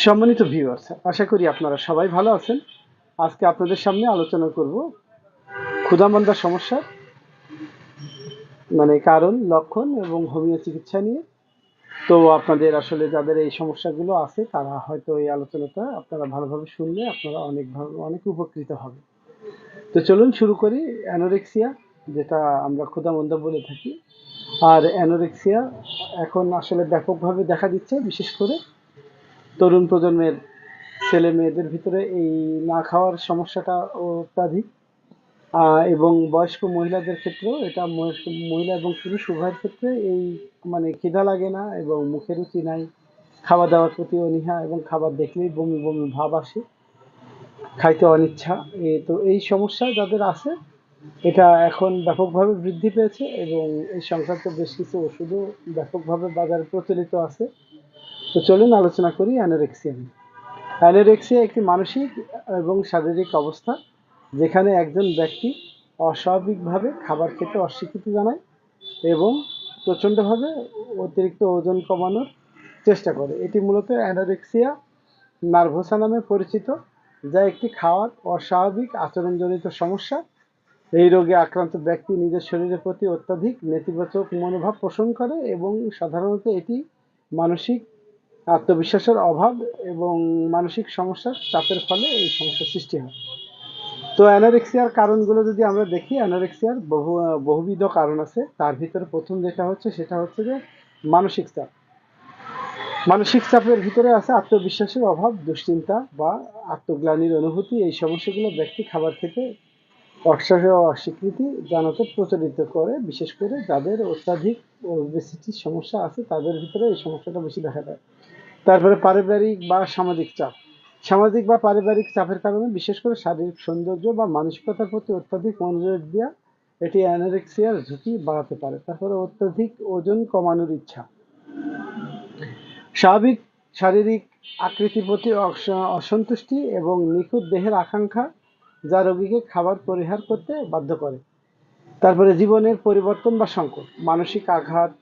সম্মানিত ভিউয়ার্স, আশা করি আপনারা সবাই ভালো আছেন। আজকে আপনাদের সামনে আলোচনা করব ক্ষুধামন্দা সমস্যার কারণ, লক্ষণ এবং হোমিও চিকিৎসা নিয়ে। তো আপনাদের আসলে যাদের এই সমস্যাগুলো আছে তারা হয়তো এই আলোচনাটা আপনারা ভালোভাবে শুনলে আপনারা অনেক উপকৃত হবে। তো চলুন শুরু করি। অ্যানোরেক্সিয়া, যেটা আমরা ক্ষুধামন্দা বলে থাকি, আর অ্যানোরেক্সিয়া এখন আসলে ব্যাপকভাবে দেখা দিচ্ছে, বিশেষ করে তরুণ প্রজন্মের ছেলে মেয়েদের ভিতরে এই না খাওয়ার সমস্যাটা অত্যাধিক। এবং বয়স্ক মহিলাদের ক্ষেত্রেও এটা মহিলা এবং পুরুষ উভয়ের ক্ষেত্রে এই খিদা লাগে না এবং মুখে রুচি নাই, খাওয়া দাওয়ার প্রতি অনীহা এবং খাবার দেখলেই বমি বমি ভাব আসে, খাইতে অনিচ্ছা। তো এই সমস্যা যাদের আছে এটা এখন ব্যাপকভাবে বৃদ্ধি পেয়েছে এবং এই সংক্রান্ত বেশ কিছু ওষুধও ব্যাপকভাবে বাজারে প্রচলিত আছে। তো চলুন আলোচনা করি অ্যানোরেক্সিয়া নিয়ে। অ্যানোরেক্সিয়া একটি মানসিক এবং শারীরিক অবস্থা যেখানে একজন ব্যক্তি অস্বাভাবিকভাবে খাবার খেতে অস্বীকৃতি জানায় এবং প্রচণ্ডভাবে অতিরিক্ত ওজন কমানোর চেষ্টা করে। এটি মূলত অ্যানোরেক্সিয়া নার্ভোসা নামে পরিচিত, যা একটি খাওয়ার অস্বাভাবিক আচরণজনিত সমস্যা। এই রোগে আক্রান্ত ব্যক্তি নিজের শরীরের প্রতি অত্যাধিক নেতিবাচক মনোভাব পোষণ করে এবং সাধারণত এটি মানসিক আত্মবিশ্বাসের অভাব এবং মানসিক সমস্যার চাপের ফলে এই সমস্যার সৃষ্টি হয়। তো অ্যানোরেক্সিয়ার কারণগুলো যদি আমরা দেখি, অ্যানোরেক্সিয়ার বহুবিধ কারণ আছে। তার ভিতরে প্রথম যেটা হচ্ছে সেটা হচ্ছে যে মানসিক চাপ। মানসিক চাপের ভিতরে আছে আত্মবিশ্বাসের অভাব, দুশ্চিন্তা বা আত্মগ্লানির অনুভূতি। এই সমস্যাগুলো ব্যক্তি খাবার খেতে অস্বীকৃতি জানাতে প্রচলিত করে, বিশেষ করে যাদের অত্যাধিক ওবেসিটির সমস্যা আছে তাদের ভিতরে এই সমস্যাটা বেশি দেখা দেয়। তারপরে পারিবারিক বা সামাজিক চাপ। সামাজিক বা পারিবারিক চাপের কারণে বিশেষ করে শারীরিক সৌন্দর্য বা মানসিকতার প্রতি অত্যাধিক মনোযোগ দেওয়া এটি অ্যানোরেক্সিয়ার ঝুঁকি বাড়াতে পারে। তারপরে অত্যাধিক ওজন কমানোর ইচ্ছা। স্বাভাবিক শারীরিক আকৃতির প্রতি অসন্তুষ্টি এবং নিখুঁত দেহের আকাঙ্ক্ষা যা রোগীকে খাবার পরিহার করতে বাধ্য করে। তারপরে জীবনের পরিবর্তন বা সংকট, মানসিক আঘাত,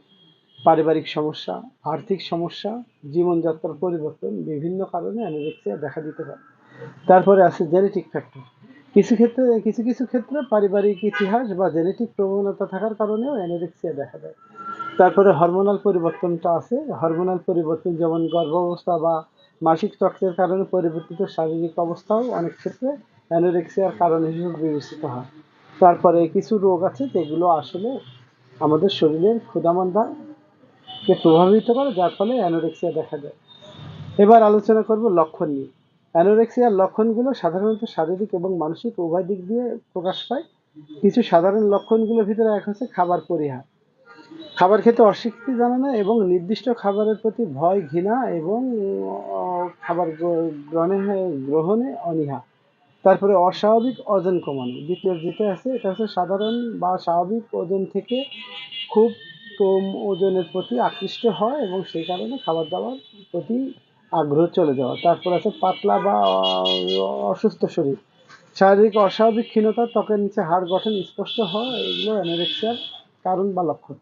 পারিবারিক সমস্যা, আর্থিক সমস্যা, জীবনযাত্রার পরিবর্তন বিভিন্ন কারণে অ্যানোরেক্সিয়া দেখা দিতে পারে। তারপরে আছে জেনেটিক ফ্যাক্টর। কিছু কিছু ক্ষেত্রে পারিবারিক ইতিহাস বা জেনেটিক প্রবণতা থাকার কারণেও অ্যানোরেক্সিয়া দেখা দেয়। তারপরে হরমোনাল পরিবর্তনটা আছে। হরমোনাল পরিবর্তন যেমন গর্ভাবস্থা বা মাসিক চক্রের কারণে পরিবর্তিত শারীরিক অবস্থাও অনেক ক্ষেত্রে অ্যানোরেক্সিয়ার কারণ হিসেবে বিবেচিত হয়। তারপরে কিছু রোগ আছে যেগুলো আসলে আমাদের শরীরের ক্ষুধামন্দাকে প্রভাবিত করে, যার ফলে অ্যানোরেক্সিয়া দেখা যায়। এবার আলোচনা করব লক্ষণ নিয়ে। অ্যানোরেক্সিয়ার লক্ষণগুলো সাধারণত শারীরিক এবং মানসিক উভয় দিক দিয়ে প্রকাশ পায়। কিছু সাধারণ লক্ষণগুলোর ভিতরে এক হচ্ছে খাবার পরিহার, খাবার খেতে অস্বীকৃতি জানানো এবং নির্দিষ্ট খাবারের প্রতি ভয়, ঘৃণা এবং খাবার গ্রহণে অনীহা। তারপরে অস্বাভাবিক ওজন কমানো। দ্বিতীয় যেটা আছে এটা হচ্ছে সাধারণ বা স্বাভাবিক ওজন থেকে খুব কম ওজনের প্রতি আকৃষ্ট হয় এবং সেই কারণে খাবার দাবার প্রতি আগ্রহ চলে যাওয়া। তারপর আছে পাতলা বা অসুস্থ শরীর, শারীরিক অস্বাভাবিক ক্ষীণতা, ত্বকের নিচে হাড় গঠন স্পষ্ট হওয়া, এগুলো অ্যানোরেক্সিয়ার কারণ বা লক্ষণ।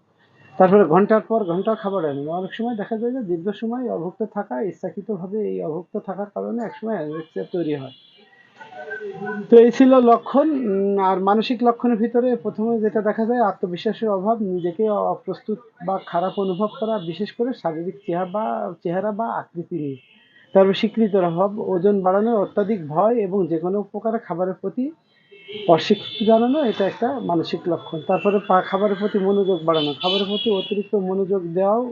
তারপরে ঘন্টার পর ঘন্টা খাবার এড়ানো। অনেক সময় দেখা যায় যে দীর্ঘ সময় অভুক্ত থাকা, ইচ্ছাকৃতভাবে এই অভুক্ত থাকার কারণে একসময় অ্যানোরেক্সিয়া তৈরি হয়। তো এই ছিল লক্ষণ। আর মানসিক লক্ষণের ভিতরে প্রথমে যেটা দেখা যায় আত্মবিশ্বাসের অভাব, নিজেকে অপ্রস্তুত বা খারাপ অনুভব করা, বিশেষ করে শারীরিক চেহারা বা আকৃতি নিয়ে। তারপর স্বীকৃতির অভাব, ওজন বাড়ানোর অত্যাধিক ভয় এবং যে কোনো প্রকার খাবারের প্রতি অস্বীকৃতি জানানো, এটা একটা মানসিক লক্ষণ। তারপরে খাবারের প্রতি মনোযোগ বাড়ানো, খাবারের প্রতি অতিরিক্ত মনোযোগ দেওয়াও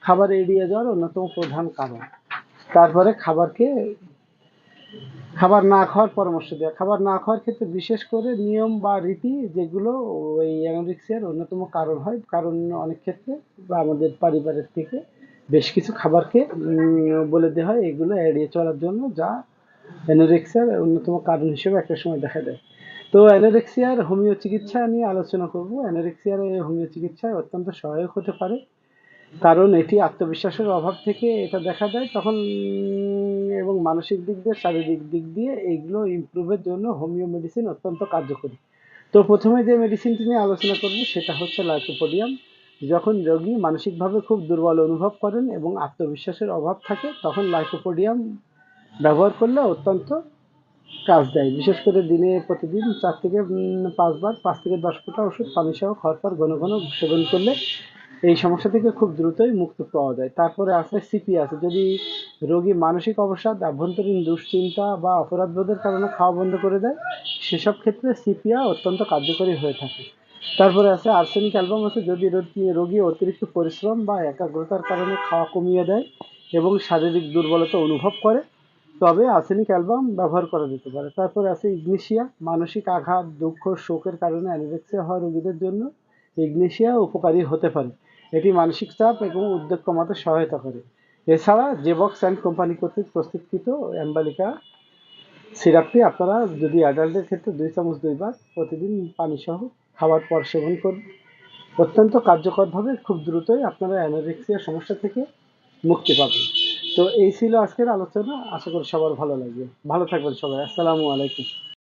খাবার এড়িয়ে যাওয়ার অন্যতম প্রধান কারণ। তারপরে খাবার না খাওয়ার পরামর্শ দেওয়া, খাবার না খাওয়ার ক্ষেত্রে বিশেষ করে নিয়ম বা রীতি যেগুলো ওই অ্যানোরেক্সিয়ার অন্যতম কারণ হয়। কারণ অনেক ক্ষেত্রে বা আমাদের পরিবারের থেকে বেশ কিছু খাবারকে বলে দেওয়া হয় এগুলো এড়িয়ে চলার জন্য, যা অ্যানোরেক্সিয়ার অন্যতম কারণ হিসেবে একটা সময় দেখা দেয়। তো অ্যানোরেক্সিয়ার হোমিও চিকিৎসা নিয়ে আলোচনা করব। অ্যানোরেক্সিয়ার হোমিও চিকিৎসায় অত্যন্ত সহায়ক হতে পারে, কারণ এটি আত্মবিশ্বাসের অভাব থেকে এটা দেখা দেয় তখন, এবং মানসিক দিক দিয়ে শারীরিক দিক দিয়ে এইগুলো ইমপ্রুভের জন্য হোমিও মেডিসিন অত্যন্ত কার্যকরী। তো প্রথমে যে মেডিসিনটি নিয়ে আলোচনা করব সেটা হচ্ছে লাইকোপোডিয়াম। যখন রোগী মানসিকভাবে খুব দুর্বল অনুভব করেন এবং আত্মবিশ্বাসের অভাব থাকে, তখন লাইকোপোডিয়াম ব্যবহার করলে অত্যন্ত কাজ দেয়। বিশেষ করে দিনে প্রতিদিন 4 থেকে 5 বার 5 থেকে 10 ফোঁটা ওষুধ পানিসহ খাওয়ার পর ঘন ঘন সেবন করলে এই সমস্যা থেকে খুব দ্রুতই মুক্তি পাওয়া যায়। তারপরে আছে সিপি আছে। যদি রোগী মানসিক অবসাদ, আভ্যন্তরীণ দুশ্চিন্তা বা অপরাধবোধের কারণে খাওয়া বন্ধ করে দেয়, সেসব ক্ষেত্রে সিপিয়া অত্যন্ত কার্যকরী হয়ে থাকে। তারপরে আছে আর্সেনিক অ্যালবাম আছে। যদি রোগী অতিরিক্ত পরিশ্রম বা একাগ্রতার কারণে খাওয়া কমিয়ে দেয় এবং শারীরিক দুর্বলতা অনুভব করে, তবে আর্সেনিক অ্যালবাম ব্যবহার করা যেতে পারে। তারপরে আছে ইগনেশিয়া। মানসিক আঘাত, দুঃখ, শোকের কারণে অ্যানোরেক্সিয়া হওয়া রোগীদের জন্য ইগনেশিয়া উপকারী হতে পারে। এটি মানসিক চাপ এবং উদ্বেগ কমাতে সহায়তা করে। এছাড়া জেবক্স অ্যান্ড কোম্পানি কর্তৃক প্রস্তুতকৃত অ্যাম্বালিকা সিরাপটি আপনারা যদি অ্যাডাল্টের ক্ষেত্রে 2 চামচ 2 বার প্রতিদিন পানিসহ খাওয়ার পর সেবন করুন। অত্যন্ত কার্যকরভাবে খুব দ্রুতই আপনারা অ্যানোরেক্সিয়া সমস্যা থেকে মুক্তি পাবেন। তো এই ছিল আজকের আলোচনা। আশা করি সবার ভালো লাগবে। ভালো থাকবেন সবাই। আসসালামু আলাইকুম।